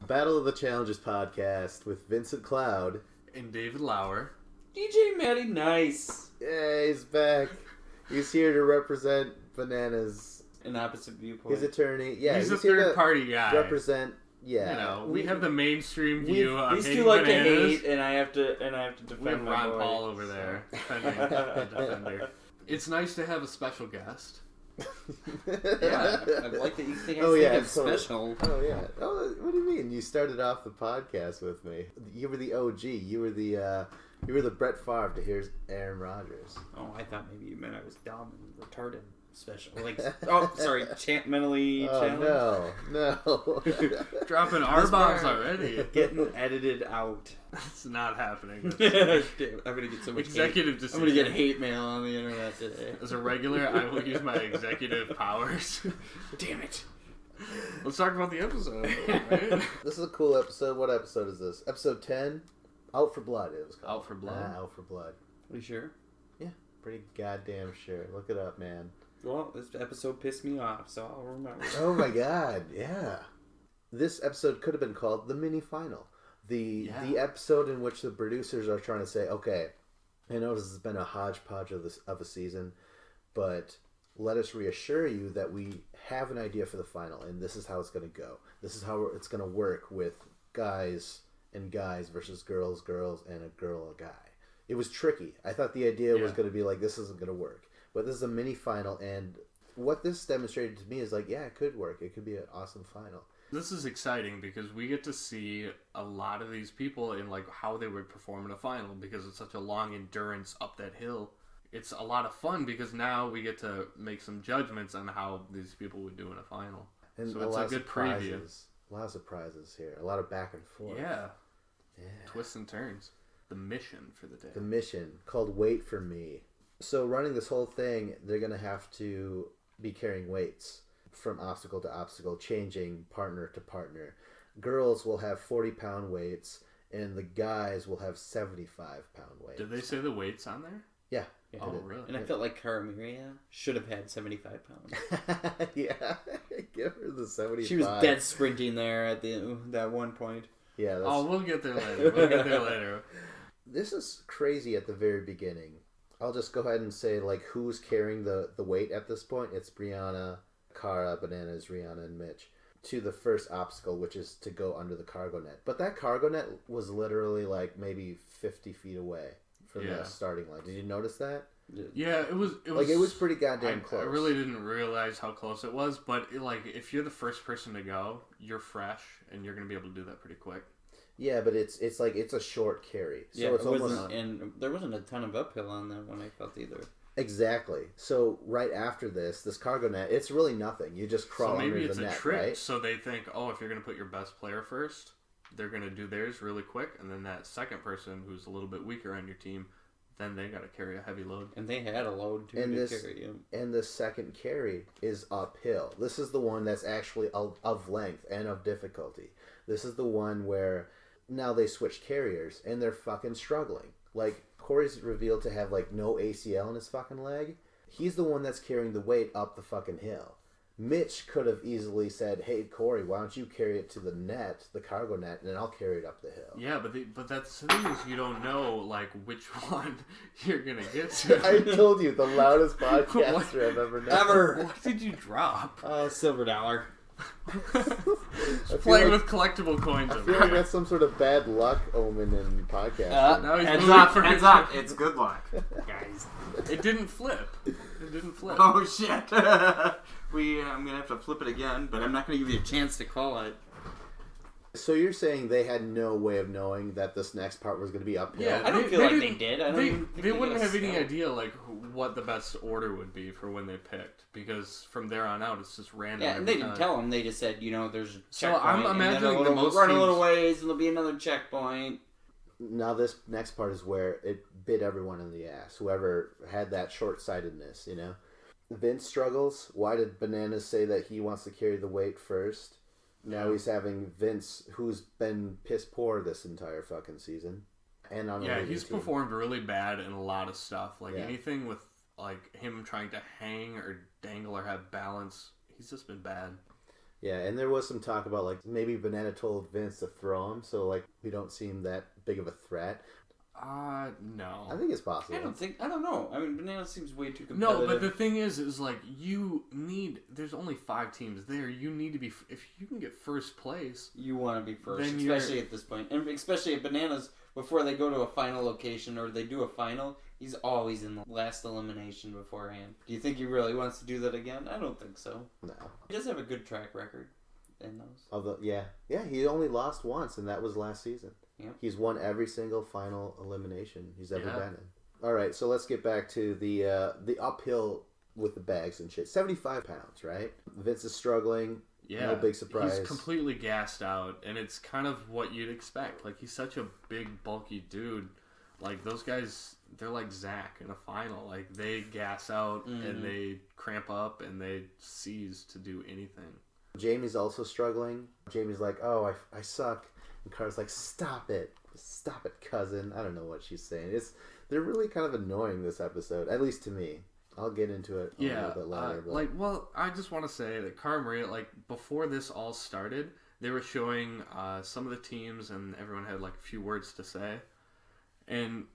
Battle of the Challenges podcast with Vincent Cloud and David Lauer. DJ Matty Nice. Yeah, he's back. He's here to represent Bananas. An opposite viewpoint. His attorney. Yeah, he's a third party guy. Represent. Yeah, you know, we have the mainstream view of these hating two like Bananas. to hate, and I have to defend we have my Ron boy. Paul over there defending the defender. It's nice to have a special guest. Yeah, I like that you think it's special. Oh yeah. Oh, what do you mean? You started off the podcast with me. You were the OG. You were the Brett Favre to here's Aaron Rodgers. Oh, I thought maybe you meant I was dumb and retarded. Special, like, oh, sorry, mentally challenged. No. Dropping R-bombs already. Getting edited out. It's not happening. I'm gonna get so much executive decision. I'm gonna get hate mail on the internet today. As a regular, I will use my executive powers. Damn it. Let's talk about the episode, right? This is a cool episode. What episode is this? Episode 10? Out for Blood, it was called. Out for Blood? Out for Blood. Are you sure? Yeah, pretty goddamn sure. Look it up, man. Well, this episode pissed me off, so I'll remember. Oh my god, yeah. This episode could have been called the mini final. The episode in which the producers are trying to say, okay, I know this has been a hodgepodge of a season, but let us reassure you that we have an idea for the final, and this is how it's going to go. This is how it's going to work with guys and guys versus girls, and a girl, a guy. It was tricky. I thought the idea was going to be like, this isn't going to work. But this is a mini final, and what this demonstrated to me is like, yeah, it could work. It could be an awesome final. This is exciting because we get to see a lot of these people in like how they would perform in a final because it's such a long endurance up that hill. It's a lot of fun because now we get to make some judgments on how these people would do in a final. And so it's a good preview. A lot of surprises here. A lot of back and forth. Yeah. Twists and turns. The mission for the day. The mission called Wait For Me. So running this whole thing, they're going to have to be carrying weights from obstacle to obstacle, changing partner to partner. Girls will have 40-pound weights, and the guys will have 75-pound weights. Did they say the weights on there? Yeah. Oh, really? And I felt like Cara Maria should have had 75 pounds. Yeah. Give her the 75. She was dead sprinting there at that one point. Yeah. We'll get there later. This is crazy at the very beginning. I'll just go ahead and say, like, who's carrying the weight at this point? It's Brianna, Cara, Bananas, Rihanna, and Mitch. To the first obstacle, which is to go under the cargo net. But that cargo net was literally, like, maybe 50 feet away from the starting line. Did you notice that? Yeah, it was like, it was pretty goddamn close. I really didn't realize how close it was, but, if you're the first person to go, you're fresh, and you're going to be able to do that pretty quick. Yeah, but it's like it's a short carry, so yeah, it's almost and there wasn't a ton of uphill on that one. I felt either. Exactly. So right after this cargo net, it's really nothing. You just crawl under the net, right? So maybe it's a trick. So they think, if you're going to put your best player first, they're going to do theirs really quick, and then that second person who's a little bit weaker on your team, then they got to carry a heavy load. And they had a load too to carry. And the second carry is uphill. This is the one that's actually of length and of difficulty. This is the one where now they switch carriers, and they're fucking struggling. Like, Corey's revealed to have, like, no ACL in his fucking leg. He's the one that's carrying the weight up the fucking hill. Mitch could have easily said, hey, Corey, why don't you carry it to the net, the cargo net, and then I'll carry it up the hill. Yeah, but that's the thing is you don't know, like, which one you're going to get to. I told you, the loudest podcaster I've ever known. Ever. What did you drop? Silver dollar. Playing with collectible coins. I feel like that's some sort of bad luck omen in podcasting. Now he's heads up, it's good luck, guys. It didn't flip. Oh shit! I'm gonna have to flip it again, but I'm not gonna give you a chance to call it. So you're saying they had no way of knowing that this next part was going to be uphill? Yeah, I don't feel like they did. They wouldn't have any idea like what the best order would be for when they picked, because from there on out it's just random. Yeah, and they didn't tell them. They just said, there's a checkpoint. So I'm imagining the most run a little ways, and there'll be another checkpoint. Now this next part is where it bit everyone in the ass. Whoever had that short-sightedness, Vince struggles. Why did Bananas say that he wants to carry the weight first? Now he's having Vince, who's been piss poor this entire fucking season. And on he's performed really bad in a lot of stuff. Like anything with like him trying to hang or dangle or have balance, he's just been bad. Yeah, and there was some talk about, like, maybe Banana told Vince to throw him, so, like, we don't seem that big of a threat. No. I think it's possible. I don't know. I mean, Banana seems way too competitive. No, but the thing is like, there's only 5 teams there. You need to be, if you can get first place. You want to be first, then especially at this point. And especially at Bananas, before they go to a final location or they do a final, he's always in the last elimination beforehand. Do you think he really wants to do that again? I don't think so. No. He does have a good track record in those. Although, yeah, he only lost once, and that was last season. Yep. He's won every single final elimination he's ever been in. All right, so let's get back to the uphill with the bags and shit. 75 pounds, right? Vince is struggling. Yeah. No big surprise. He's completely gassed out, and it's kind of what you'd expect. Like, he's such a big, bulky dude. Like, those guys, they're like Zach in a final. Like, they gas out, and they cramp up, and they cease to do anything. Jamie's also struggling. Jamie's like, oh, I suck. And Carter's like, stop it, cousin. I don't know what she's saying. They're really kind of annoying this episode, at least to me. I'll get into it a little bit later. But... I just want to say that Cara Maria, like, before this all started, they were showing some of the teams, and everyone had, like, a few words to say. And,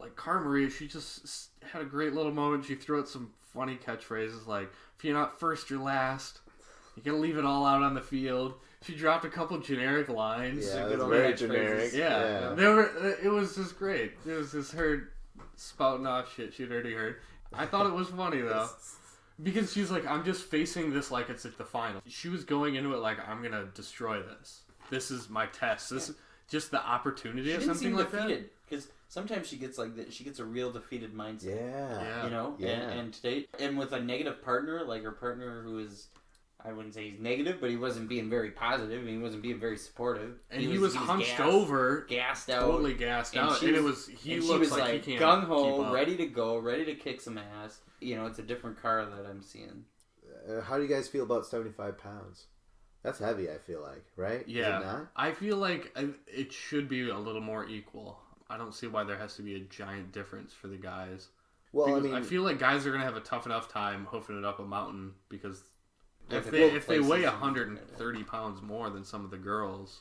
like, Cara Maria, she just had a great little moment. She threw out some funny catchphrases, like, if you're not first, you're last. You gotta leave it all out on the field. She dropped a couple generic lines. Yeah, it was very generic. Yeah. They were. It was just great. It was just her spouting off shit she'd already heard. I thought it was funny, though. Because she's like, I'm just facing this like it's like the final. She was going into it like, I'm gonna destroy this. This is my test. This is just the opportunity or something like that. Because sometimes she gets like that. She gets a real defeated mindset. Yeah. You know? Yeah. And today, and with a negative partner, like her partner who is... I wouldn't say he's negative, but he wasn't being very positive. He wasn't being very supportive. And he was hunched over, gassed out, totally gassed out. And it was he looks like he gung ho, ready to go, ready to kick some ass. You know, it's a different car that I'm seeing. How do you guys feel about 75 pounds? That's heavy. I feel like, right? Yeah, Is it not? I feel like it should be a little more equal. I don't see why there has to be a giant difference for the guys. Well, because I mean, I feel like guys are gonna have a tough enough time hoofing it up a mountain because. If they weigh 130 pounds more than some of the girls,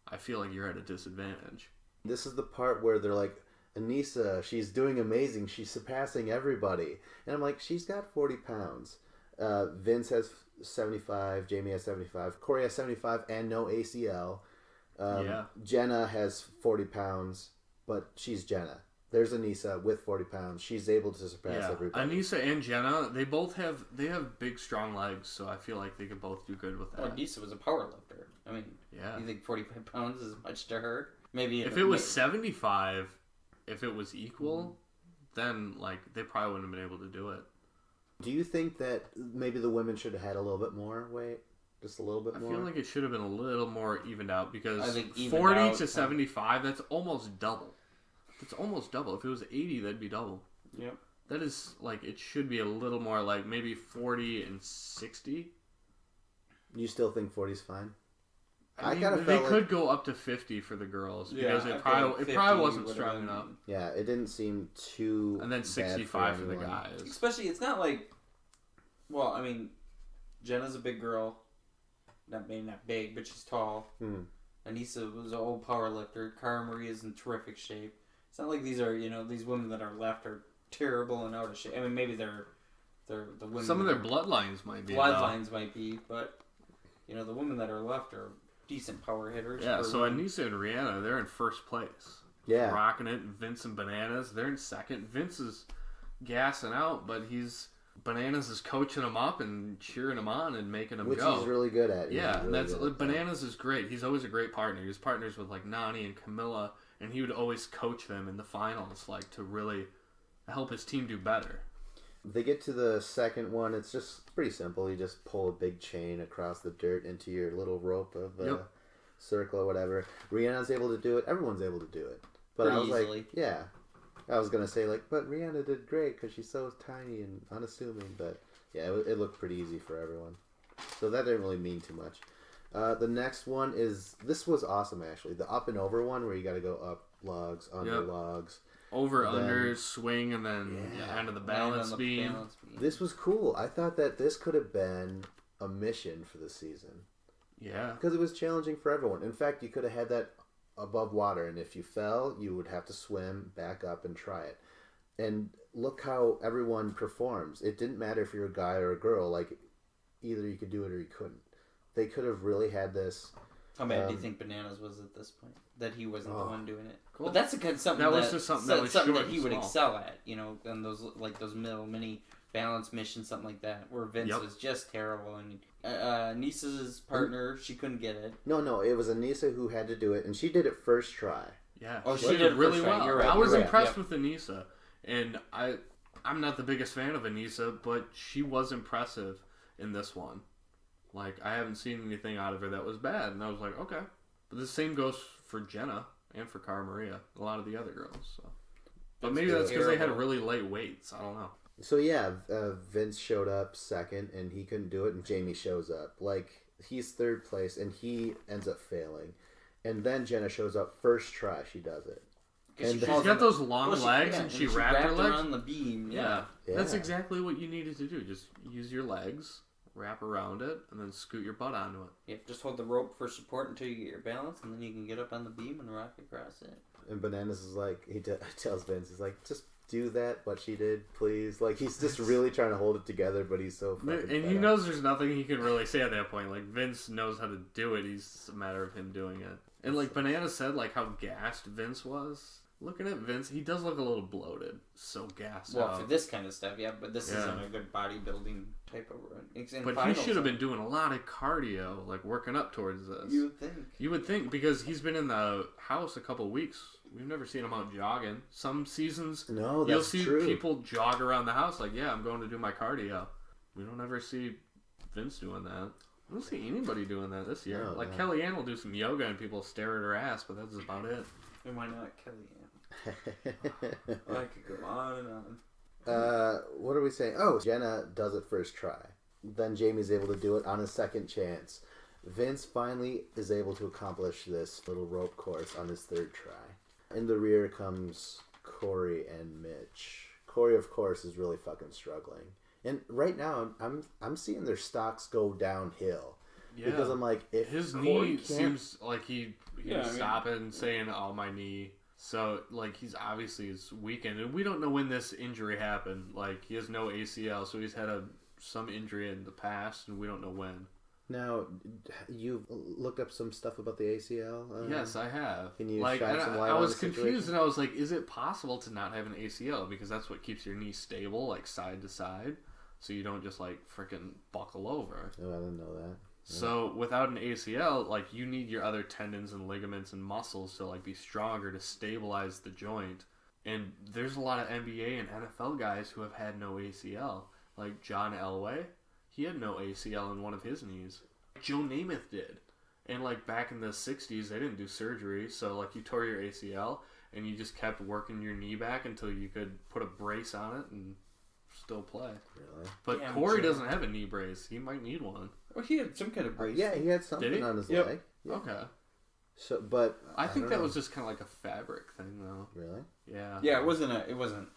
I feel like you're at a disadvantage. This is the part where they're like, Anissa, she's doing amazing. She's surpassing everybody. And I'm like, she's got 40 pounds. Vince has 75. Jamie has 75. Corey has 75 and no ACL. Jenna has 40 pounds, but she's Jenna. There's Anissa with 40 pounds. She's able to surpass everybody. Anissa and Jenna, they have big, strong legs, so I feel like they could both do good with that. Well, Anissa was a power lifter. I mean, you think 45 pounds is much to her? Maybe if it was 75, if it was equal, then like they probably wouldn't have been able to do it. Do you think that maybe the women should have had a little bit more weight? Just a little bit more? I feel like it should have been a little more evened out because I think 40 to 75, that's almost double. It's almost double. If it was 80, that'd be double. Yep. That is, like, it should be a little more like maybe 40 and 60. You still think 40's fine? I mean, kind of they could go up to 50 for the girls because it probably wasn't strong enough. Yeah, it didn't seem too. And then 65 for the guys. Especially, it's not like. Well, I mean, Jenna's a big girl. Maybe not big, but she's tall. Anissa was an old power lifter. Cara Maria's in terrific shape. It's not like these are, these women that are left are terrible and out of shape. I mean, maybe they're the women. Some of their bloodlines might be. Bloodlines might be, but the women that are left are decent power hitters. Yeah. So Anissa and Rihanna, they're in first place. Yeah. Rocking it. Vince and Bananas, they're in second. Vince is gassing out, but Bananas is coaching him up and cheering him on and making him go. Which he's really good at. Bananas is great. He's always a great partner. He was partners with like Nani and Camilla, and he would always coach them in the finals, like to really help his team do better. They get to the second one. It's just pretty simple. You just pull a big chain across the dirt into your little rope of circle or whatever. Rihanna's able to do it. Everyone's able to do it. But I was easily. Like, yeah. I was going to say, like, but Rihanna did great because she's so tiny and unassuming. But, yeah, it looked pretty easy for everyone. So that didn't really mean too much. The next one is, this was awesome, actually. The up and over one where you got to go up logs, under logs. Over, under, swing, and then end of the balance beam. This was cool. I thought that this could have been a mission for the season. Yeah. Because it was challenging for everyone. In fact, you could have had that above water, and if you fell, you would have to swim back up and try it. And look how everyone performs. It didn't matter if you're a guy or a girl. Like, either you could do it or you couldn't. They could have really had this. How bad do you think Bananas was at this point? That he wasn't the one doing it. Cool. But that's a good something that was just something that was something short that he and would small. excel at. You know, and those middle mini balance missions, something like that, where Vince was just terrible. And Nisa's partner, she couldn't get it. No, it was Anissa who had to do it, and she did it first try. Yeah. Oh, she did really first try. well. You're right, I was you're right. impressed with Anissa, and I'm not the biggest fan of Anissa, but she was impressive in this one. Like, I haven't seen anything out of her that was bad, and I was like, okay. But the same goes for Jenna and for Cara Maria, a lot of the other girls. So. But maybe that's because they had really light weights. I don't know. So yeah, Vince showed up second, and he couldn't do it, and Jamie shows up. Like, he's third place, and he ends up failing. And then Jenna shows up first try. She does it. And she's got those long legs, and she wrapped her legs around the beam. Yeah. That's exactly what you needed to do. Just use your legs, wrap around it, and then scoot your butt onto it. Yeah, just hold the rope for support until you get your balance, and then you can get up on the beam and rock across it. And Bananas is like, he tells Vince, he's like, just do that, what she did, please. Like, he's just really trying to hold it together, but he's so fucking And he knows there's nothing he can really say at that point. Like, Vince knows how to do it. It's a matter of him doing it. And, like, Banana said, like, how gassed Vince was. Looking at Vince, he does look a little bloated. So gassed out. Well, for this kind of stuff, yeah, but this isn't a good bodybuilding type of run. But he should have been doing a lot of cardio, like, working up towards this. You would think. You would think, because he's been in the house a couple weeks. We've never seen him out jogging. Some seasons, you'll see people jog around the house like, yeah, I'm going to do my cardio. We don't ever see Vince doing that. I don't see anybody doing that this year. No, Kellyanne will do some yoga and people stare at her ass, but that's about it. And why not Kellyanne? I could go on and on. What are we saying? Oh, Jenna does it first try. Then Jamie's able to do it on his second chance. Vince finally is able to accomplish this little rope course on his third try. In the rear comes Corey and Mitch. Corey, of course, is really fucking struggling. And right now, I'm seeing their stocks go downhill. Yeah. Because I'm like, if his Corey knee seems like he was stopping, saying, "Oh, my knee." So, like, he's obviously is weakened, and we don't know when this injury happened. Like, he has no ACL, so he's had some injury in the past, and we don't know when. Now, you've looked up some stuff about the ACL? Yes, I have. Can you shine some light on the situation? I was confused, and I was like, is it possible to not have an ACL? Because that's what keeps your knee stable, like, side to side, so you don't just, like, freaking buckle over. Oh, I didn't know that. Yeah. So, without an ACL, like, you need your other tendons and ligaments and muscles to, like, be stronger to stabilize the joint. And there's a lot of NBA and NFL guys who have had no ACL. Like, John Elway. He had no ACL in one of his knees. Joe Namath did. And, like, back in the 60s, they didn't do surgery. So, like, you tore your ACL, and you just kept working your knee back until you could put a brace on it and still play. Really? But Corey doesn't have a knee brace. He might need one. Well, he had some kind of brace. Yeah, he had something on his leg. Yeah. Okay. So, but I think that was just kind of like a fabric thing, though. Really? Yeah. Yeah, it wasn't.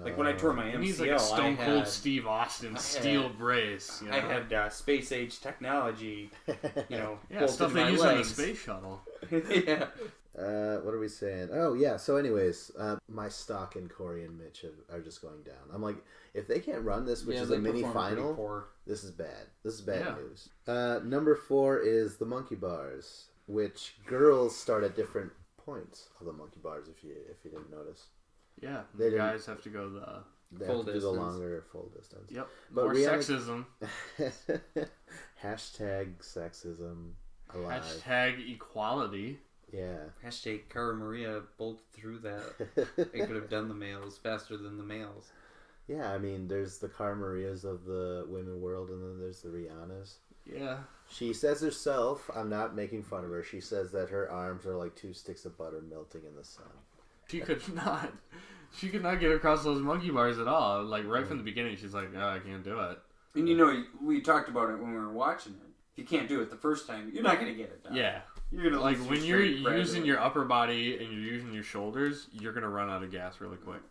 Like when I tore my MCL, he's like a Stone Cold Steve Austin steel brace. You know? I had space age technology, stuff they use on the space shuttle. Yeah. What are we saying? Oh yeah. So, anyways, my stock in Corey and Mitch are just going down. I'm like, if they can't run this, which is a mini final, this is bad. This is bad news. Number 4 is the monkey bars, which girls start at different points of the monkey bars. If you didn't notice. Yeah, the guys have to go the full distance. Do the longer full distance. Yep. But more sexism. Hashtag sexism alive. Hashtag equality. Yeah. Hashtag Cara Maria bolted through that. They could have done the males faster than the males. Yeah, I mean, there's the Cara Marias of the women world, and then there's the Rihannas. Yeah. She says herself, I'm not making fun of her, she says that her arms are like 2 sticks of butter melting in the sun. She could not get across those monkey bars at all. Like, right from the beginning, she's like, oh, I can't do it. And we talked about it when we were watching it. If you can't do it the first time, you're not going to get it done. Yeah. You're gonna like, when you're using your upper body and you're using your shoulders, you're going to run out of gas really quick.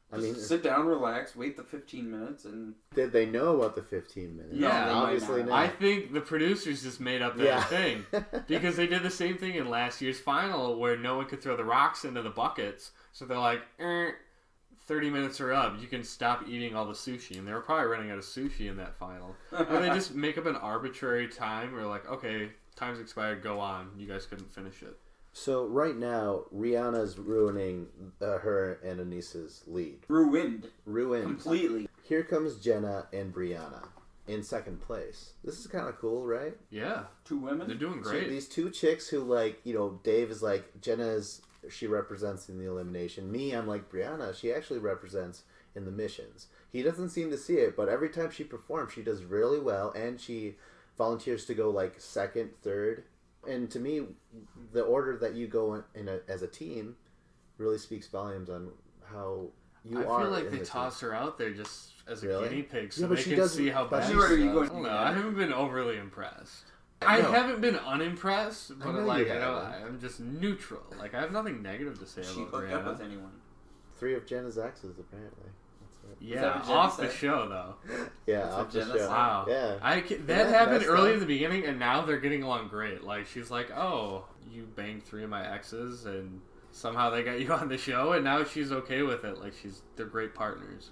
I mean, sit down, relax, wait the 15 minutes, and... Did they know about the 15 minutes? Yeah, obviously not. I think the producers just made up that thing. Because they did the same thing in last year's final where no one could throw the rocks into the buckets. So they're like, 30 minutes are up. You can stop eating all the sushi. And they were probably running out of sushi in that final. Or they just make up an arbitrary time where like, okay, time's expired, go on. You guys couldn't finish it. So right now, Rihanna's ruining her and Anissa's lead. Ruined. Completely. Here comes Jenna and Brianna in second place. This is kind of cool, right? Yeah. 2 women. They're doing great. So these 2 chicks who, like, Dave is like, Jenna she represents in the elimination. Me, I'm like, Brianna, she actually represents in the missions. He doesn't seem to see it, but every time she performs, she does really well, and she volunteers to go, like, second, third. And to me, the order that you go in as a team really speaks volumes on how you are. I feel like they toss her out there just as a guinea pig so they can see how bad she does. does. I haven't been overly impressed. I haven't been unimpressed, but I'm just neutral. Like, I have nothing negative to say about Brianna. She hooked up with anyone. 3 of Jenna's exes, apparently. Yeah, off the show though. Yeah, off the show. Wow. Yeah. That happened early in the beginning, and now they're getting along great. Like, she's like, "Oh, you banged 3 of my exes, and somehow they got you on the show," and now she's okay with it. Like, they're great partners.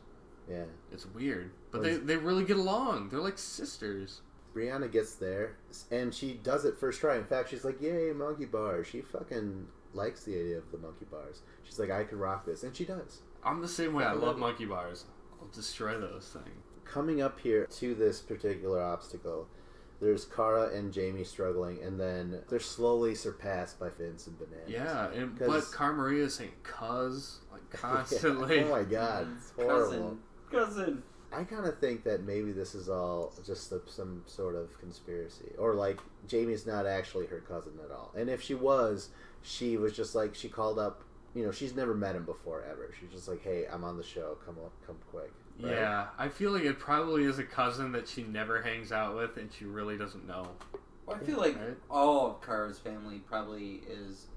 Yeah. It's weird, but they really get along. They're like sisters. Brianna gets there, and she does it first try. In fact, she's like, "Yay, monkey bars!" She fucking likes the idea of the monkey bars. She's like, "I could rock this," and she does. I'm the same way. I love monkey bars. I'll destroy those things. Coming up here to this particular obstacle, there's Cara and Jamie struggling, and then they're slowly surpassed by Vince and Bananas. Yeah, but Cara Maria is saying "cuz" like constantly. Oh my god, it's horrible. Cousin. I kind of think that maybe this is all just some sort of conspiracy, or like Jamie's not actually her cousin at all. And if she was just like, she called up. She's never met him before, ever. She's just like, "Hey, I'm on the show. Come quick." Right? Yeah, I feel like it probably is a cousin that she never hangs out with, and she really doesn't know. Well, I feel like all of Cara's family probably is...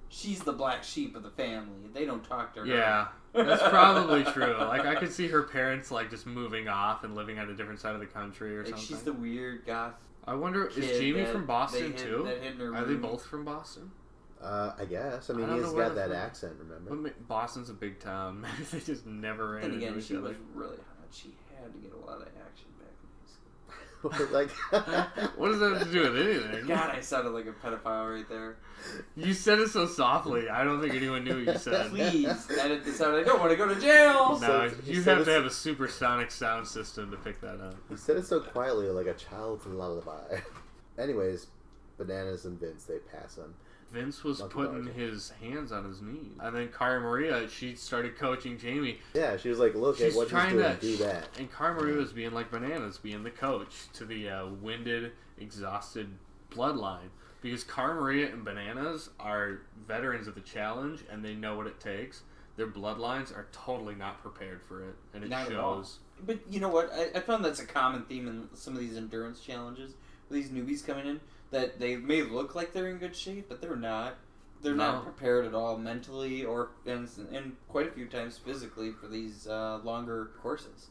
She's the black sheep of the family. They don't talk to her. Yeah, that's probably true. Like, I could see her parents, like, just moving off and living on a different side of the country or something. She's the weird goth. I wonder, is Jamie from Boston, too? Are they both from Boston? I guess. I mean, he's got that accent, remember? But Boston's a big town. Maybe they just never ran into each other. Then again, she was really hot. She had to get a lot of action back in high school. Like, what does that have to do with anything? God, I sounded like a pedophile right there. You said it so softly. I don't think anyone knew what you said. Please edit this out. I don't want to go to jail. No, you have to have a supersonic sound system to pick that up. He said it so quietly, like a child's lullaby. Anyways, Bananas and Vince, they pass him. Vince was putting his hands on his knees. And then Cara Maria, she started coaching Jamie. Yeah, she was like, "Look at what he's doing, do that." And Cara Maria was being like Bananas, being the coach to the winded, exhausted Bloodline. Because Cara Maria and Bananas are veterans of the challenge, and they know what it takes. Their Bloodlines are totally not prepared for it, and it shows. But you know what? I found that's a common theme in some of these endurance challenges. These newbies coming in, that they may look like they're in good shape, but they're not. They're not prepared at all mentally or and quite a few times physically for these longer courses.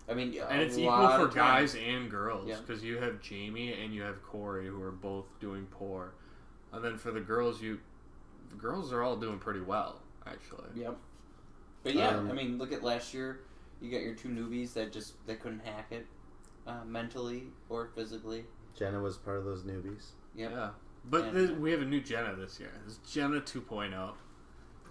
I mean, and it's equal for guys and girls because you have Jamie and you have Corey who are both doing poor, and then for the girls, the girls are all doing pretty well actually. Yep. But yeah, I mean, look at last year. You got your 2 newbies that couldn't hack it mentally or physically. Jenna was part of those newbies. Yep. Yeah. But we have a new Jenna this year. It's Jenna 2.0.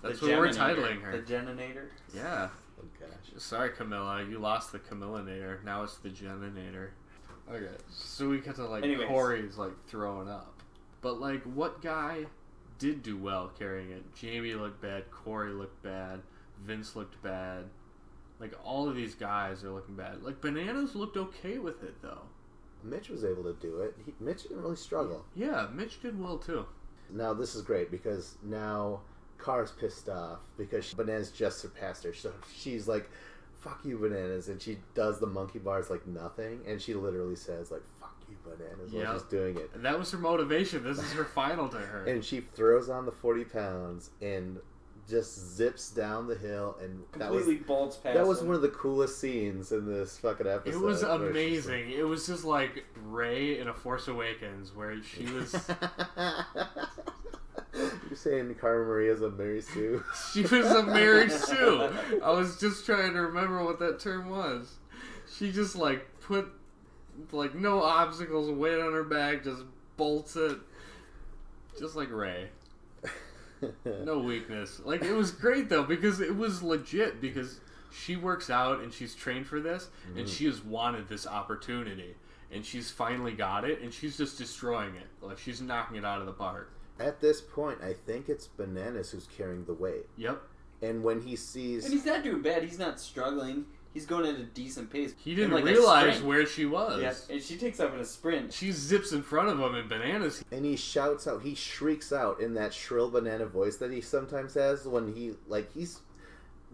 That's what we're titling her. The Jenninator? Yeah. Oh, gosh. Sorry, Camilla. You lost the Camillinator. Now it's the Jenninator. Okay. So we get to, like, Corey's, like, throwing up. But, like, what guy did do well carrying it? Jamie looked bad. Corey looked bad. Vince looked bad. Like, all of these guys are looking bad. Like, Bananas looked okay with it, though. Mitch was able to do it. Mitch didn't really struggle. Yeah, Mitch did well, too. Now, this is great because now Cara's pissed off because Bananas just surpassed her. So she's like, "Fuck you, Bananas." And she does the monkey bars like nothing. And she literally says, like, "Fuck you, Bananas," while she's doing it. And that was her motivation. This is her final to her. And she throws on the 40 pounds and just zips down the hill and completely bolts past. That was him. one of the coolest scenes in this fucking episode. It was amazing. It was just like Rey in A Force Awakens, where she was. You're saying Cara Maria's a Mary Sue? She was a Mary Sue. I was just trying to remember what that term was. She just like put like no obstacles, weight on her back, just bolts it, just like Rey. No weakness. Like, it was great though, because it was legit, because she works out and she's trained for this, and she has wanted this opportunity, and she's finally got it, and she's just destroying it. Like, she's knocking it out of the park. At this point, I think it's Bananas who's carrying the weight. Yep. And when he sees... And he's not doing bad. He's not struggling. He's going at a decent pace. He didn't realize where she was. Yeah, and she takes off in a sprint. She zips in front of him, and Bananas... And he shouts out, he shrieks out in that shrill banana voice that he sometimes has when he, like, he's...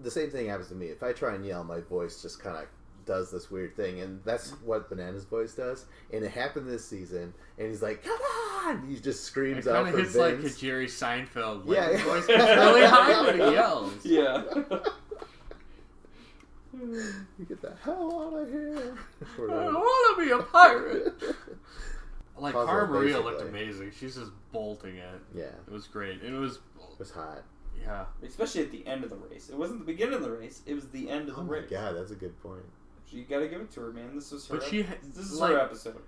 The same thing happens to me. If I try and yell, my voice just kind of does this weird thing, and that's what Banana's voice does. And it happened this season, and he's like, "Come on!" He just screams out for Vince. It kind of hits like a Jerry Seinfeld. Like, his voice gets really high when he yells. Yeah. You get the hell out of here! I don't want to be a pirate. Like, Puzzle, Cara Maria basically. looked amazing. She's just bolting it. Yeah. It was great. And it was hot. Yeah. Especially at the end of the race. It wasn't the beginning of the race. It was the end of the race. Oh my god, that's a good point. You gotta give it to her, man. This was her. But this is like, her episode.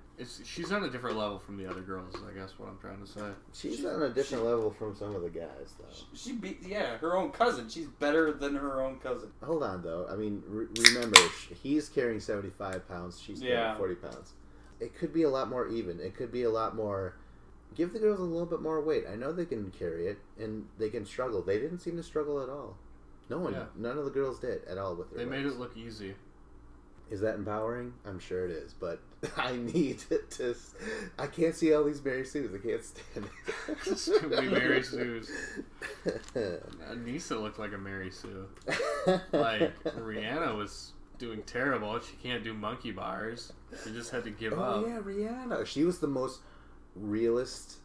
She's on a different level from the other girls, I guess what I'm trying to say. She's on a different level from some of the guys, though. She beat, her own cousin. She's better than her own cousin. Hold on, though. I mean, remember, he's carrying 75 pounds. She's carrying 40 pounds. It could be a lot more even. It could be a lot more... Give the girls a little bit more weight. I know they can carry it, and they can struggle. They didn't seem to struggle at all. None of the girls did at all with their They legs. made it look easy. Is that empowering? I'm sure it is, but I need to... I can't see all these Mary Sues. I can't stand it. Too many Mary Sues. Nisa looked like a Mary Sue. Like, Rihanna was doing terrible. She can't do monkey bars. She just had to give up. Oh, yeah, Rihanna. She was the most realist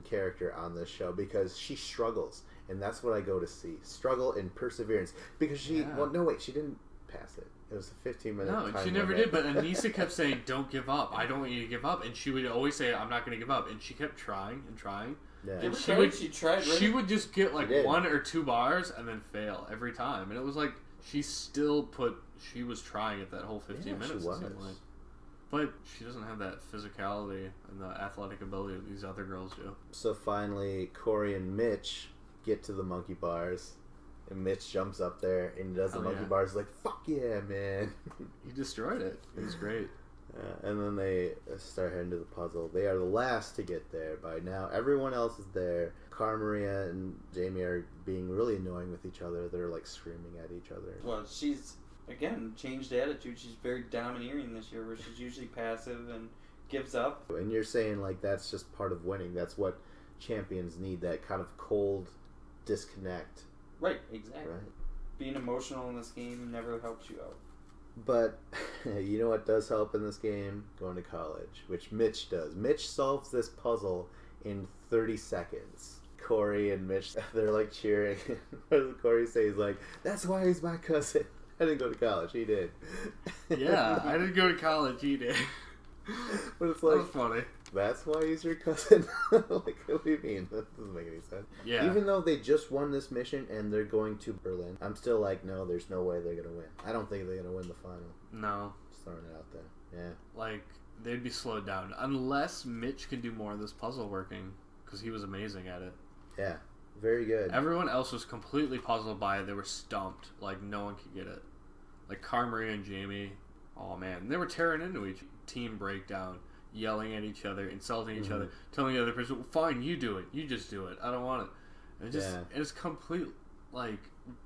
character on this show because she struggles. And that's what I go to see. Struggle and perseverance. Because she... Yeah. Well, no, wait. She didn't pass it. It was a 15-minute No, time she never limit. did. But Anissa kept saying, "Don't give up. I don't want you to give up." And she would always say, "I'm not going to give up." And she kept trying and trying. Yeah. And She tried. she would just get like did. 1 or 2 bars and then fail every time. And it was like she was trying it that whole 15 minutes. She was. It seemed like. But she doesn't have that physicality and the athletic ability that these other girls do. So finally, Corey and Mitch get to the monkey bars. And Mitch jumps up there and does the monkey bars like, "Fuck yeah, man." He destroyed it. It was great. And then they start heading to the puzzle. They are the last to get there by now. Everyone else is there. Cara Maria and Jamie are being really annoying with each other. They're like screaming at each other. Well, she's, again, changed attitude. She's very domineering this year, where she's usually passive and gives up. And you're saying like that's just part of winning. That's what champions need, that kind of cold disconnect. Right, exactly. Right. Being emotional in this game never helps you out. But you know what does help in this game? Going to college, which Mitch does. Mitch solves this puzzle in 30 seconds. Corey and Mitch, they're like cheering. What does Corey say? He's like, "That's why he's my cousin." I didn't go to college. He did. Yeah, I didn't go to college. He did. But it's That like, was funny. that's why he's your cousin? Like, what do you mean? That doesn't make any sense. Yeah. Even though they just won this mission and they're going to Berlin, I'm still like, no, there's no way they're going to win. I don't think they're going to win the final. No. Just throwing it out there. Yeah. Like, they'd be slowed down. Unless Mitch can do more of this puzzle working, because he was amazing at it. Yeah. Very good. Everyone else was completely puzzled by it. They were stumped. Like, no one could get it. Like, Cara Maria and Jamie, oh man. They were tearing into each team breakdown, yelling at each other, insulting each other, telling the other person, "Well, fine, you do it. You just do it. I don't want it." And it just, it's complete, like,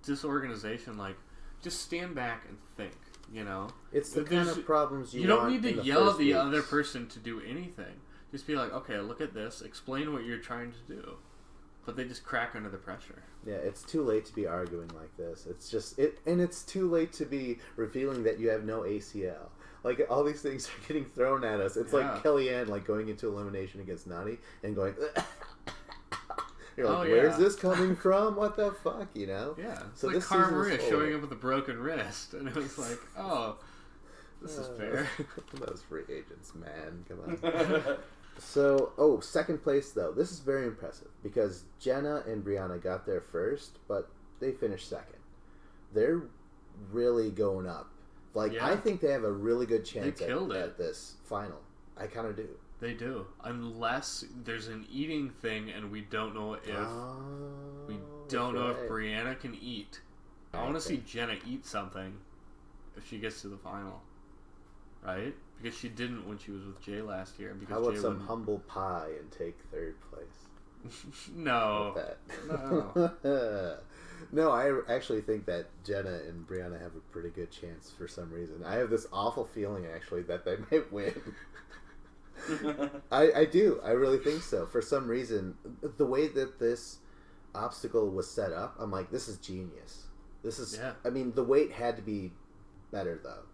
disorganization. Like, just stand back and think, you know? It's the kind of problems you don't want need to in the yell at first the weeks. other person to do anything. Just be like, "Okay, look at this. Explain what you're trying to do." But they just crack under the pressure. Yeah, it's too late to be arguing like this. It's just and it's too late to be revealing that you have no ACL. Like, all these things are getting thrown at us. It's like Kellyanne, like, going into elimination against Nani and going, You're like, where's this coming from? What the fuck, you know? Yeah. It's so like Cara Maria showing up with a broken wrist. And it was like, oh, this is fair. Those free agents, man. Come on. So, second place, though. This is very impressive because Jenna and Brianna got there first, but they finished second. They're really going up. Like, I think they have a really good chance at this final. I kind of do. They do. Unless there's an eating thing and we don't know if Brianna can eat. I want to see Jenna eat something if she gets to the final. Right? Because she didn't when she was with Jay last year. Because how about some humble pie and take third place? No. No. No, I actually think that Jenna and Brianna have a pretty good chance for some reason. I have this awful feeling, actually, that they might win. I do. I really think so. For some reason, the way that this obstacle was set up, I'm like, this is genius. This is... Yeah. I mean, the weight had to be better, though.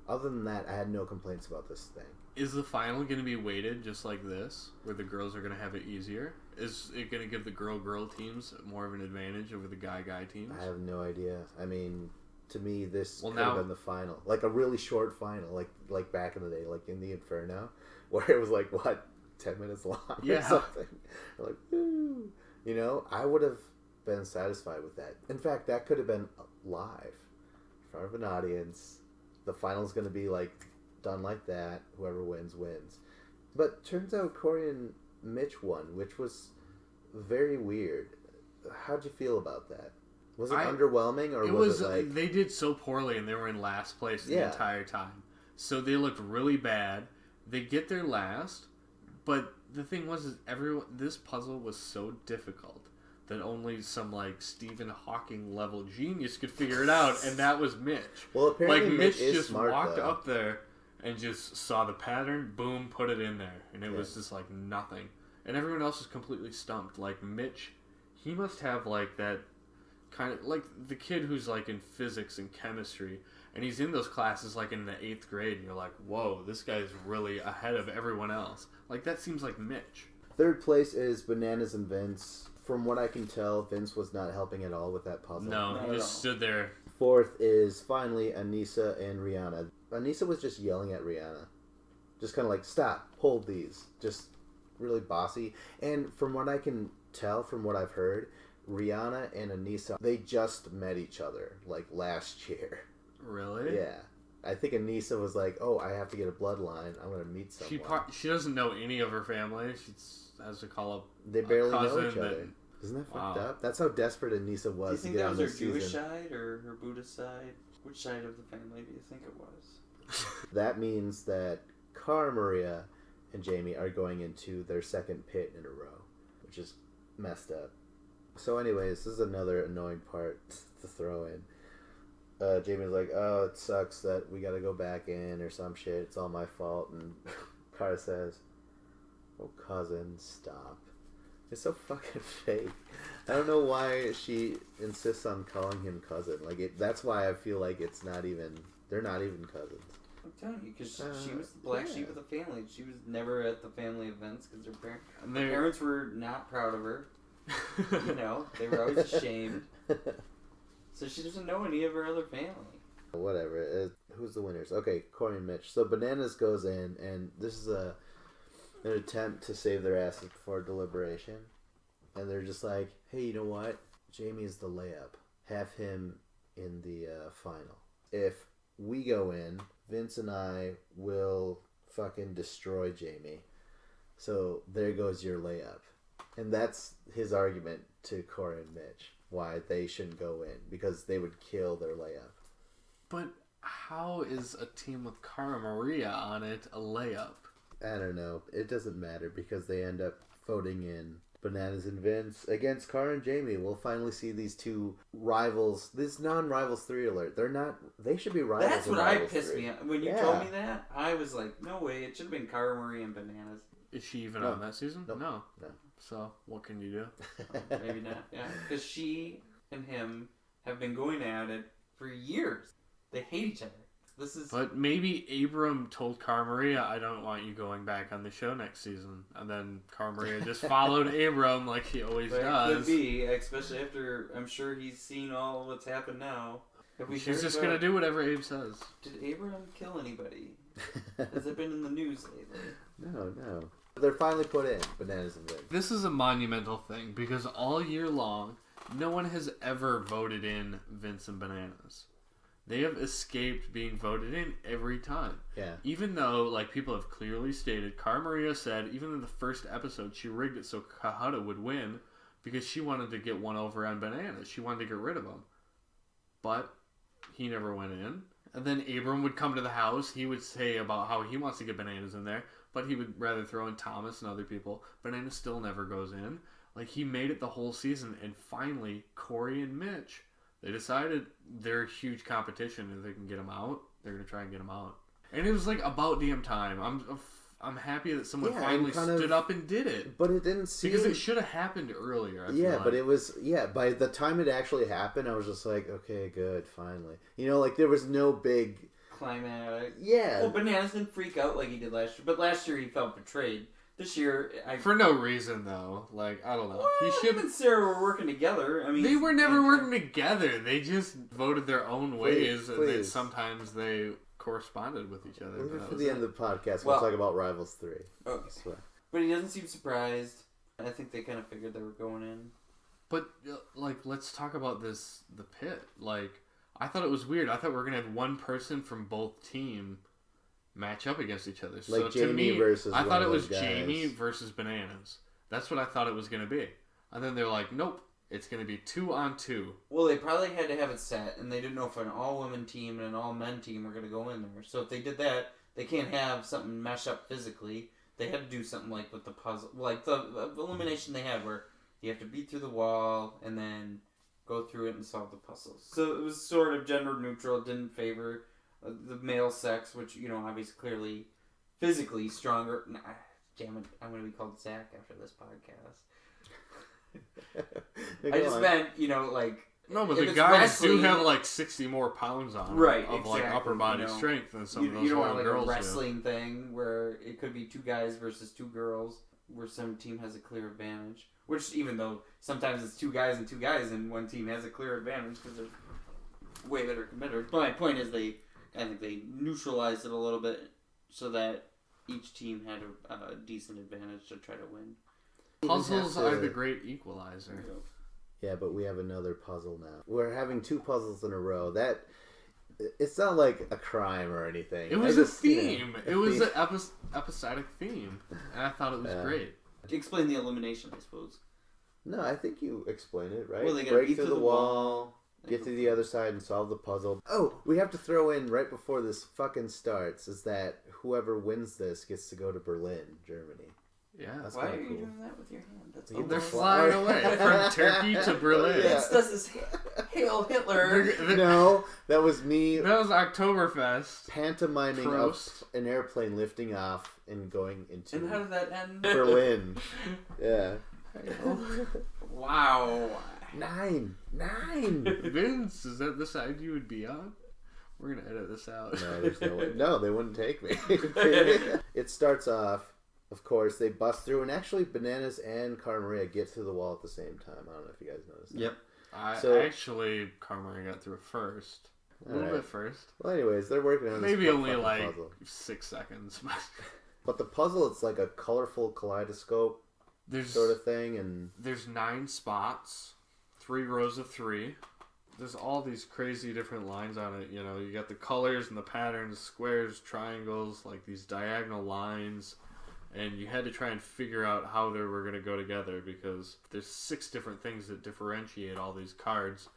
Other than that, I had no complaints about this thing. Is the final going to be weighted just like this, where the girls are going to have it easier? Is it going to give the girl-girl teams more of an advantage over the guy-guy teams? I have no idea. I mean, to me, this could have been the final. Like a really short final, like back in the day, like in the Inferno, where it was like, 10 minutes long or something? Like, woo! You know, I would have been satisfied with that. In fact, that could have been live, in front of an audience. The final's going to be like done like that. Whoever wins, wins. But turns out Corey and Mitch won, which was very weird. How'd you feel about that? Was it underwhelming, or was it like... They did so poorly, and they were in last place the entire time. So they looked really bad. They get there last, but the thing was, this puzzle was so difficult that only some, like, Stephen Hawking level genius could figure it out, and that was Mitch. Well, apparently Mitch just smart, walked up there and just saw the pattern, boom, put it in there, and it was just, like, nothing. And everyone else was completely stumped. Like, Mitch, he must have, like, that kind of, like, the kid who's, like, in physics and chemistry, and he's in those classes, like, in the 8th grade, and you're like, whoa, this guy's really ahead of everyone else. Like, that seems like Mitch. Third place is Bananas and Vince. From what I can tell, Vince was not helping at all with that puzzle. No, he just stood there. Fourth is finally Anissa and Rihanna. Anissa was just yelling at Rihanna. Just kind of like, stop, hold these. Just really bossy. And from what I can tell, from what I've heard, Rihanna and Anissa, they just met each other, like, last year. Really? Yeah. I think Anissa was like, oh, I have to get a bloodline. I'm going to meet someone. She doesn't know any of her family. She has to call up They barely know each other. Isn't that fucked up? That's how desperate Anissa was to get on this season. Do you think that was her Jewish side or her Buddhist side? Which side of the family do you think it was? That means that Cara Maria and Jamie are going into their second pit in a row, which is messed up. So anyways, this is another annoying part to throw in. Jamie's like, oh, it sucks that we gotta go back in or some shit. It's all my fault. And Cara says, oh, cousin, stop. It's so fucking fake. I don't know why she insists on calling him cousin. Like, that's why I feel like it's not even... They're not even cousins. I'm telling you, because she was the black sheep of the family. She was never at the family events because her parents were not proud of her. You know, they were always ashamed. So she doesn't know any of her other family. Whatever. Who's the winners? Okay, Corey and Mitch. So Bananas goes in, and this is an attempt to save their asses before deliberation. And they're just like, hey, you know what? Jamie's the layup. Have him in the final. If we go in, Vince and I will fucking destroy Jamie. So there goes your layup. And that's his argument to Corey and Mitch. Why they shouldn't go in. Because they would kill their layup. But how is a team with Cara Maria on it a layup? I don't know. It doesn't matter because they end up voting in Bananas and Vince against Cara and Jamie. We'll finally see these two rivals. This non-rivals 3 alert. They're not. They should be rivals. That's what I pissed me off. When you told me that, I was like, no way. It should have been Cara Maria and Bananas. Is she even on that season? Nope. No. So, what can you do? Maybe not. Yeah, because she and him have been going at it for years. They hate each other. This is. But maybe Abram told Cara Maria, "I don't want you going back on the show next season," and then Cara Maria just followed Abram like he always does. Could be, especially after I'm sure he's seen all what's happened now. She's just gonna do whatever Abe says. Did Abraham kill anybody? Has it been in the news lately? No. They're finally put in Bananas and Vince. This is a monumental thing because all year long, no one has ever voted in Vince and Bananas. They have escaped being voted in every time. Yeah. Even though, like people have clearly stated, Cara Maria said, even in the first episode, she rigged it so Kahada would win because she wanted to get one over on Bananas. She wanted to get rid of him. But he never went in. And then Abram would come to the house. He would say about how he wants to get Bananas in there, but he would rather throw in Thomas and other people. Bananas still never goes in. Like, he made it the whole season, and finally, Corey and Mitch, they decided they're huge competition. If they can get him out, they're going to try and get him out. And it was, like, about damn time. I'm happy that someone finally stood up and did it. But it didn't seem... Because it should have happened earlier, I feel like. But it was... Yeah, by the time it actually happened, I was just like, okay, good, finally. You know, like, there was no big... Climatic. Yeah. Well, Bananas didn't freak out like he did last year. But last year he felt betrayed. This year... For no reason, though. Like, I don't know. Well, him and Sarah were working together. I mean... They were never working together. They just voted their own ways. And then sometimes they... corresponded with each other. Leave it for the end of the podcast. We'll talk about Rivals 3. Okay. But he doesn't seem surprised. I think they kind of figured they were going in. But, like, let's talk about the pit. Like, I thought it was weird. I thought we were going to have one person from both team match up against each other. Like so Jamie to me, versus I thought it was guys. Jamie versus Bananas. That's what I thought it was going to be. And then they're like, nope. It's going to be 2-on-2. Well, they probably had to have it set, and they didn't know if an all-women team and an all-men team were going to go in there. So if they did that, they can't have something mesh up physically. They had to do something like with the puzzle, like the elimination they had, where you have to beat through the wall and then go through it and solve the puzzles. So it was sort of gender neutral. It didn't favor the male sex, which, you know, obviously clearly physically stronger. Nah, damn it, I'm going to be called Zach after this podcast. I just meant, you know, like... No, but the guys do have like 60 more pounds on them. Right, of like upper body strength than some of those you don't little want girls like a wrestling thing where it could be 2 guys versus 2 girls, where some team has a clear advantage. Which, even though sometimes it's 2 guys and one team has a clear advantage because they're way better competitors. But my point is I think they neutralized it a little bit so that each team had a decent advantage to try to win. Puzzles are the great equalizer. Yeah, but we have another puzzle now. We're having 2 puzzles in a row. It's not like a crime or anything. It was a theme. It was an episodic theme. And I thought it was great. Explain the elimination, I suppose. No, I think you explained it, right? Well, they gotta break through the wall, get to the other side and solve the puzzle. Oh, we have to throw in right before this fucking starts is that whoever wins this gets to go to Berlin, Germany. Yeah. That's Why are cool. you doing that with your hand? That's They're flying away from Turkey to Berlin. Vince does this Hail Hitler. No, that was me. That was Oktoberfest. Pantomiming an airplane lifting off and going into And how did that end? Berlin. Yeah. Wow. 9. Vince, is that the side you would be on? We're going to edit this out. No, there's no way. No, they wouldn't take me. It starts off. Of course, they bust through, and actually, Bananas and Cara Maria get through the wall at the same time. I don't know if you guys noticed that. Yep. Actually, Cara Maria got through first. A little bit first. Well, anyways, they're working on maybe this only like puzzle. 6 seconds. But the puzzle, it's like a colorful kaleidoscope sort of thing, and there's 9 spots, 3 rows of 3. There's all these crazy different lines on it. You know, you got the colors and the patterns, squares, triangles, like these diagonal lines. And you had to try and figure out how they were going to go together because there's 6 different things that differentiate all these cards.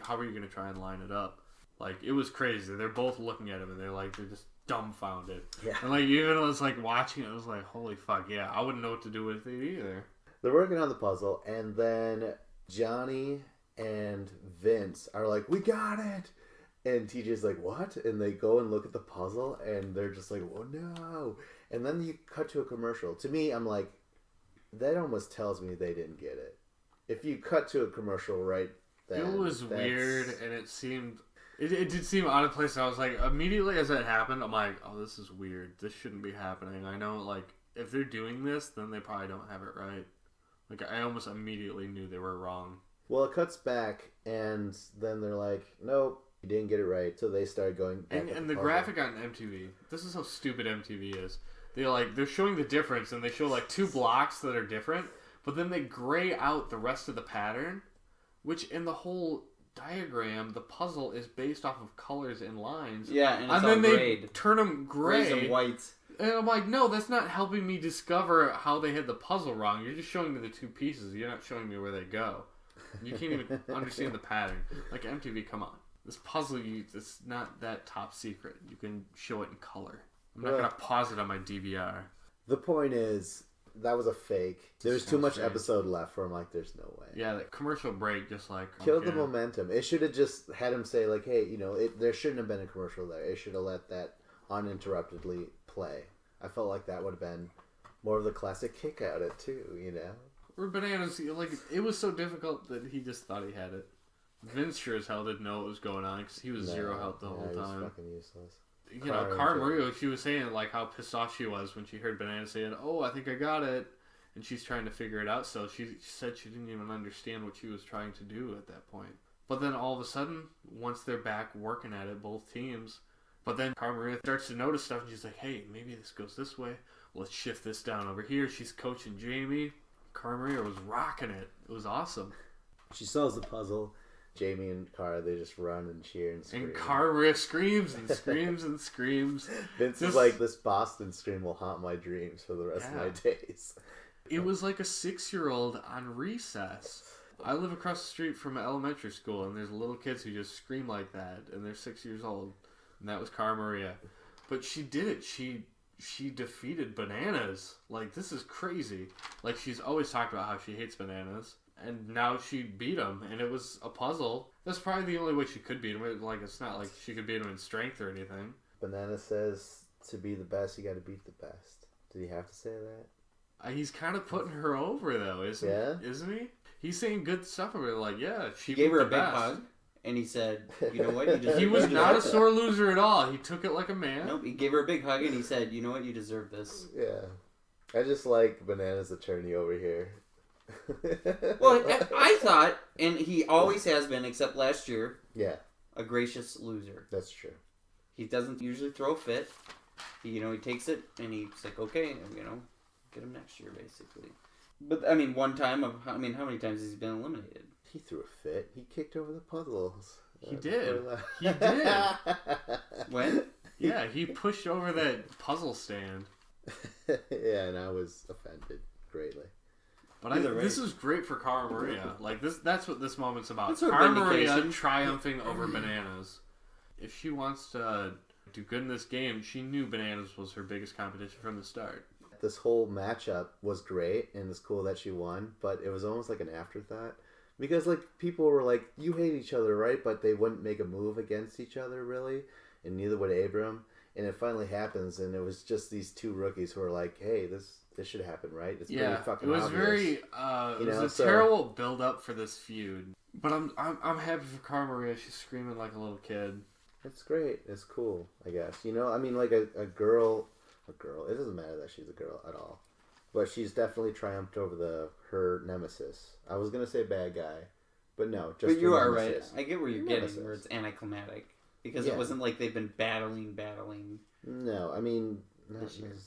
How are you going to try and line it up? Like, it was crazy. They're both looking at him and they're just dumbfounded. Yeah. And like, even I was like watching it, I was like, holy fuck, yeah, I wouldn't know what to do with it either. They're working on the puzzle, and then Johnny and Vince are like, we got it! And TJ's like, what? And they go and look at the puzzle, and they're just like, oh no! And then you cut to a commercial. To me, I'm like, that almost tells me they didn't get it. If you cut to a commercial right then... It was weird, and it seemed... It did seem out of place. I was like, immediately as that happened, I'm like, oh, this is weird. This shouldn't be happening. I know, like, if they're doing this, then they probably don't have it right. Like, I almost immediately knew they were wrong. Well, it cuts back, and then they're like, nope, you didn't get it right. So they started going back. And the graphic on MTV, this is how stupid MTV is. They're showing the difference, and they show, like, 2 blocks that are different, but then they gray out the rest of the pattern, which in the whole diagram, the puzzle is based off of colors and lines. Yeah, and it's all then grayed. They turn them gray. Grays and whites. And I'm like, no, that's not helping me discover how they had the puzzle wrong. You're just showing me the 2 pieces. You're not showing me where they go. You can't even understand the pattern. Like, MTV, come on. This puzzle, it's not that top secret. You can show it in color. I'm not going to pause it on my DVR. The point is, that was a fake. There's too much episode left for him. Like, there's no way. Yeah, the commercial break just like... Killed the momentum. It should have just had him say, like, hey, there shouldn't have been a commercial there. It should have let that uninterruptedly play. I felt like that would have been more of the classic kick out it, too, Or Bananas, like, it was so difficult that he just thought he had it. Vince sure as hell didn't know what was going on because he was 0 health the whole time. He was fucking useless. Cara Maria, she was saying like how pissed off she was when she heard Banana saying, "Oh, I think I got it," and she's trying to figure it out. So she said she didn't even understand what she was trying to do at that point. But then all of a sudden, once they're back working at it, both teams. But then Cara Maria starts to notice stuff, and she's like, "Hey, maybe this goes this way. Let's shift this down over here." She's coaching Jamie. Cara Maria was rocking it. It was awesome. She solves the puzzle. Jamie and Cara, they just run and cheer and scream. And Cara Maria screams and screams and screams. Vince is like, this Boston scream will haunt my dreams for the rest of my days. It was like a 6-year-old on recess. I live across the street from an elementary school, and there's little kids who just scream like that, and they're 6 years old. And that was Cara Maria. But she did it. She defeated Bananas. Like, this is crazy. Like, she's always talked about how she hates Bananas. And now she beat him, and it was a puzzle. That's probably the only way she could beat him. Like, it's not like she could beat him in strength or anything. Banana says, to be the best, you got to beat the best. Did he have to say that? He's kind of putting her over, though, isn't he? He's saying good stuff over her. Like, yeah, she gave her a big best. Hug, and he said, you know what? He was not a sore loser at all. He took it like a man. Nope, he gave her a big hug, and he said, you know what? You deserve this. Yeah. I just like Banana's attorney over here. Well, I thought, and he always has been, except last year, a gracious loser. That's true. He doesn't usually throw a fit. He takes it, and he's like, okay, get him next year, basically. But, one time how many times has he been eliminated? He threw a fit. He kicked over the puzzles. He did. He did. When? Yeah, he pushed over that puzzle stand. Yeah, and I was offended greatly. But this is great for Cara Maria. Like, that's what this moment's about. That's Cara Maria triumphing over Bananas. If she wants to do good in this game, she knew Bananas was her biggest competition from the start. This whole matchup was great, and it's cool that she won, but it was almost like an afterthought. Because, like, people were like, you hate each other, right? But they wouldn't make a move against each other, really. And neither would Abram. And it finally happens, and it was just these 2 rookies who were like, hey, this should happen, right? It's pretty fucking obvious. It was a terrible build-up for this feud. But I'm happy for Cara Maria. She's screaming like a little kid. It's great. It's cool, I guess. Like a girl, it doesn't matter that she's a girl at all. But she's definitely triumphed over her nemesis. I was going to say bad guy, but no. But you are right. I get where you're getting, where it's anticlimactic. Because it wasn't like they've been battling. No,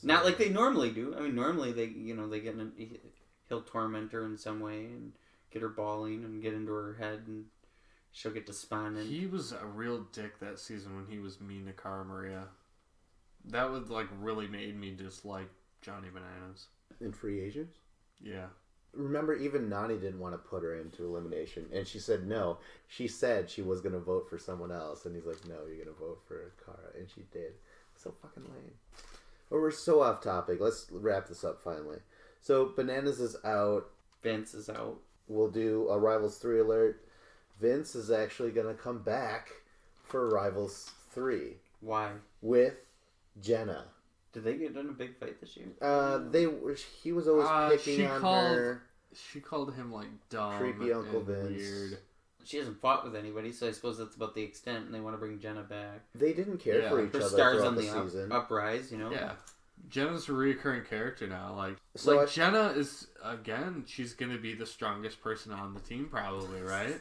not like they normally do. Normally they get he'll torment her in some way and get her bawling and get into her head and she'll get despondent. He was a real dick that season when he was mean to Cara Maria. That would really made me dislike Johnny Bananas. In Free Agents? Yeah. Remember, even Nani didn't want to put her into elimination, and she said no. She said she was going to vote for someone else, and he's like, no, you're going to vote for Cara, and she did. So fucking lame. But we're so off topic. Let's wrap this up finally. So, Bananas is out. Vince is out. We'll do a Rivals 3 alert. Vince is actually going to come back for Rivals 3. Why? With Jenna. Did they get in a big fight this year? He was always picking on her. She called him dumb, creepy Uncle and Vince. weird. She hasn't fought with anybody, so I suppose that's about the extent, and they want to bring Jenna back. They didn't care for each Her other stars throughout on the the season. uprise, you know? Yeah. Jenna's a reoccurring character now. So Jenna is, again, she's going to be the strongest person on the team probably, right?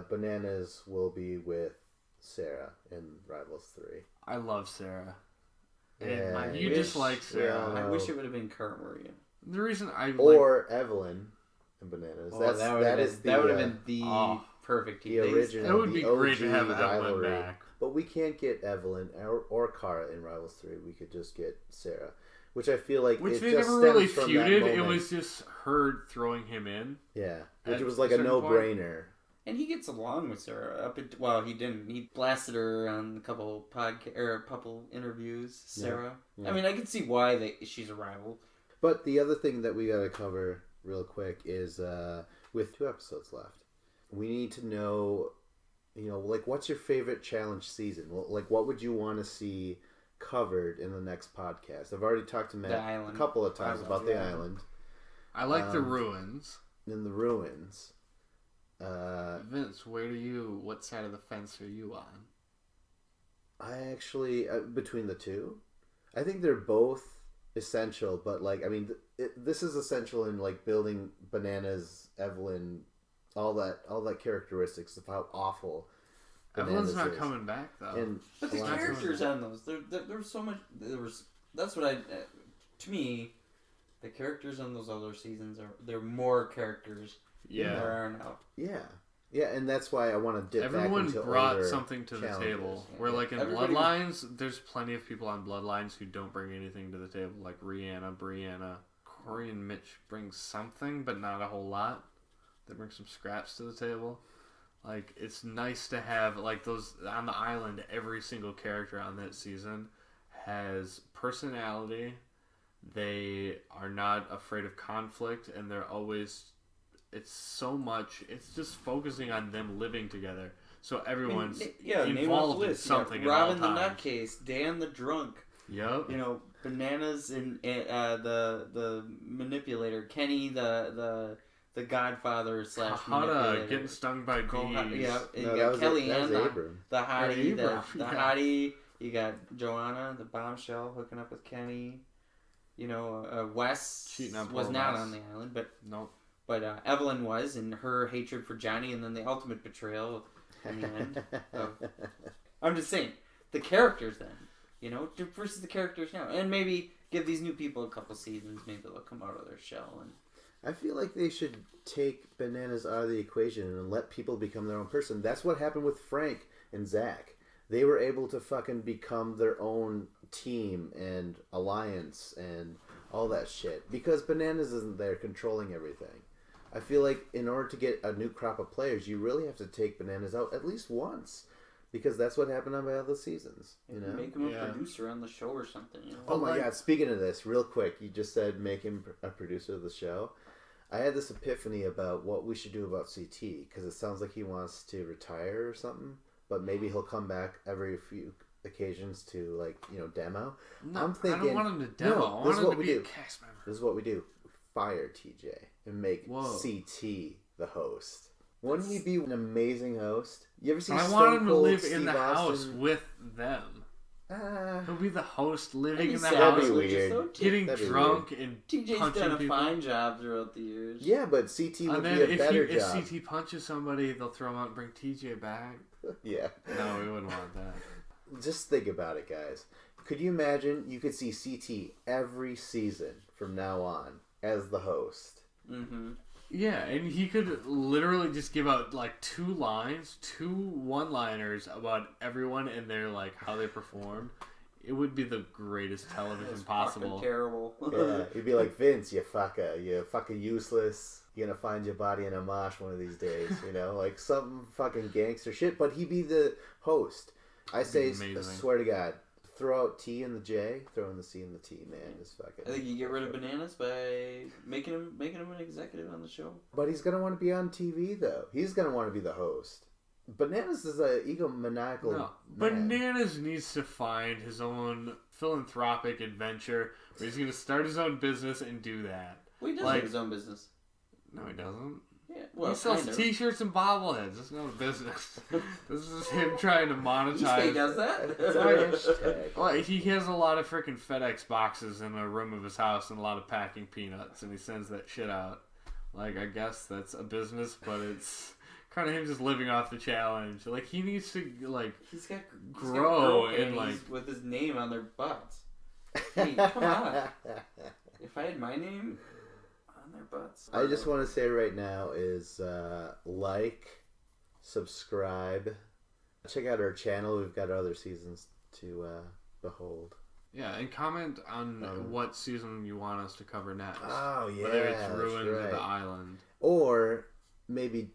Bananas will be with Sarah in Rivals 3. I love Sarah. Yeah, And you dislike Sarah. I wish it would have been Cara Maria. The reason or Evelyn and Bananas. Oh, that would have been the perfect team. The original. It would be great to have rivalry. Evelyn back. But we can't get Evelyn or Cara in Rivals 3. We could just get Sarah. Which I feel like Which it they just never really stems from feuded. that It moment. was just her throwing him in. Yeah. Which At was like a a certain no-brainer. And he gets along with Sarah. Well, he didn't. He blasted her on a couple interviews. Sarah. Yeah. I mean, I can see why she's a rival. But the other thing that we got to cover real quick is with 2 episodes left, we need to know, like, what's your favorite challenge season? Like, what would you want to see covered in the next podcast? I've already talked to Matt a couple of times about the island. I like the ruins. In the ruins. Vince, what side of the fence are you on? I actually, between the two, I think they're both essential, but like, I mean, this is essential in like building Bananas, Evelyn, all that characteristics of how awful Evelyn's not coming back though. But the characters on those, there's so much. That's what to me, the characters on those other seasons they're more characters. Than there are now. Yeah, and that's why I want to dip back into Everyone brought something to the challenges. table. Where like in Bloodlines, there's plenty of people on Bloodlines who don't bring anything to the table, like Rihanna, Brianna, Corey, and Mitch bring something, but not a whole lot. They bring some scraps to the table. Like, it's nice to have like those on the island. Every single character on that season has personality. They are not afraid of conflict, and they're always. It's so much. It's just focusing on them living together, so everyone's involved in something. Robin the nutcase, Dan the drunk. Yep. Bananas and the manipulator, Kenny the Godfather / manipulator. Getting stung by bees. Yeah, you got Kellyanne, the hottie, the hottie. You got Joanna, the bombshell, hooking up with Kenny. Wes was not on the island, but nope. But Evelyn was, and her hatred for Johnny, and then the ultimate betrayal in the end. I'm just saying, the characters then, versus the characters now. And maybe give these new people a couple seasons, maybe they'll come out of their shell. And I feel like they should take Bananas out of the equation and let people become their own person. That's what happened with Frank and Zach. They were able to fucking become their own team and alliance and all that shit. Because Bananas isn't there controlling everything. I feel like in order to get a new crop of players, you really have to take Bananas out at least once. Because that's what happened on my other seasons. Make him a producer on the show or something. Oh my god, speaking of this, real quick, you just said make him a producer of the show. I had this epiphany about what we should do about CT. Because it sounds like he wants to retire or something. But maybe he'll come back every few occasions to, demo. No, I'm thinking, I don't want him to demo. I want him to be a cast member. This is what we do. Fire TJ and make CT the host. Wouldn't he be an amazing host? You ever see I want him to live in the house with them. He'll be the host living in the house, getting drunk and TJ's punching done a people. fine job throughout the years. Yeah, but CT would be a better job. If CT punches somebody, they'll throw him out and bring TJ back. Yeah. No, we wouldn't want that. Just think about it, guys. Could you imagine you could see CT every season from now on as the host? Mm-hmm. Yeah, and he could literally just give out two one-liners about everyone and their how they performed. It would be the greatest television possible. Terrible. Yeah, he'd be like, Vince, you fucker, you're fucking useless. You're gonna find your body in a mosh one of these days, some fucking gangster shit. But he'd be the host. I say, swear to God, throw out T and the J, throw in the C and the T, man. Is fucking. I think you get rid of Bananas by making him an executive on the show. But he's gonna want to be on TV though. He's gonna want to be the host. Bananas is an egomaniacal. No, Bananas needs to find his own philanthropic adventure where he's gonna start his own business and do that. Well, he does have his own business. No, he doesn't. Yeah, He sells kind of. T-shirts and bobbleheads. It's no business. This is him trying to monetize. He does that. It's a hashtag. Well, he has a lot of freaking FedEx boxes in the room of his house and a lot of packing peanuts, and he sends that shit out. Like, I guess that's a business, but it's kind of him just living off the challenge. Like, he needs to, like, he's got grow girl and, like... with his name on their butts. Hey, come on. If I had my name on their butts. I just want to say right now is like, subscribe, check out our channel. We've got other seasons to behold. Yeah, and comment on what season you want us to cover next. Oh, yeah. Whether it's Ruins or The Island. Or maybe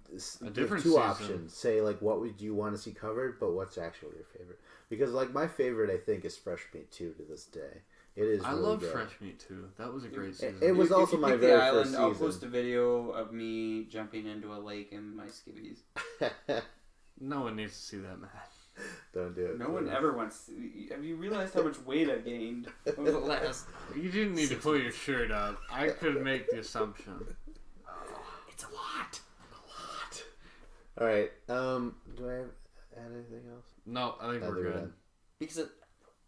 a different two season. options. Say, like, what would you want to see covered, but what's actually your favorite? Because, like, my favorite, I think, is Fresh Meat 2 to this day. It is really love good. Fresh Meat 2. That was a great season. It was also my very first season. I'll post a video of me jumping into a lake in my skivvies. No one needs to see that, man. Don't do it. No one ever wants to. Have you realized how much weight I've gained over the last... You didn't need to pull your shirt up. I could make the assumption. It's a lot. All right. Do I add anything else? No, I think we're good. Because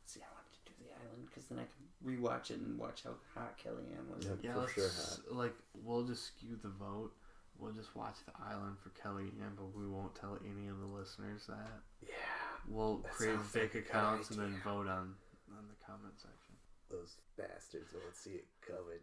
see, I wanted to do The Island because then I can rewatch it and watch how hot Kellyanne was. Yeah, for let's sure hot. like we'll just skew the vote. We'll just watch The Island for Kellyanne, but we won't tell any of the listeners that. Yeah. We'll create fake like a good accounts and then idea. vote on the comment section. Those bastards won't see it coming.